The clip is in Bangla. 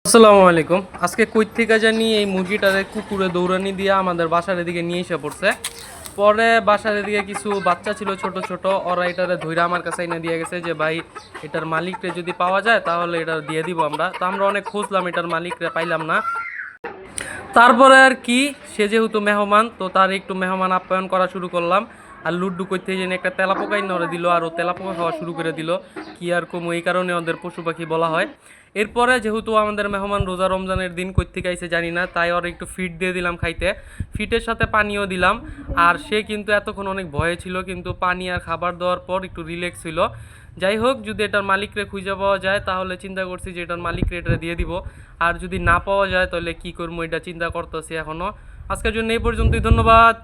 আসসালামু আলাইকুম। আজকে কই থেকে জানি এই মুরগিটারে কুকুরে দৌড়ানি দিয়ে আমাদের বাসার এদিকে নিয়ে এসে পড়ছে। পরে বাসার এদিকে কিছু বাচ্চা ছিল ছোট ছোট, ওরা এটারে ধইরা আমার কাছে এনে দিয়ে গেছে যে ভাই এটার মালিকরে যদি পাওয়া যায় তাহলে এটা দিয়ে দিব আমরা। তো আমরা অনেক খুঁজলাম, এটার মালিকরে পাইলাম না। তারপরে আর কি, সে যেহেতু মেহমান, তো তার একটু মেহমান আপ্যায়ন করা শুরু করলাম। আর লুড্ডু করতে জেনে একটা তেলাপোকাই নড়ে দিল, আর ও তেলাপোকা খাওয়া শুরু করে দিল। কি আর কমু, এই কারণে ওদের পশু পাখি বলা হয়। এরপরে যেহেতু আমাদের মেহমান রোজা রমজানের দিন কই থেকে আইছে জানি না, তাই ওর একটু ফিট দিয়ে দিলাম খাইতে। ফিটের সাথে পানিও দিলাম। আর সে কিন্তু এতক্ষণ অনেক ভয়ে ছিল, কিন্তু পানি আর খাবার দেওয়ার পর একটু রিল্যাক্স ছিল। যাই হোক, যদি এটার মালিকরে খুঁজে পাওয়া যায় তাহলে চিন্তা করছি যে এটার মালিকরে এটা দিয়ে দিব। আর যদি না পাওয়া যায় তাহলে কি করবো এটা চিন্তা করতেছি এখনও। আজকের জন্য এই পর্যন্তই, ধন্যবাদ।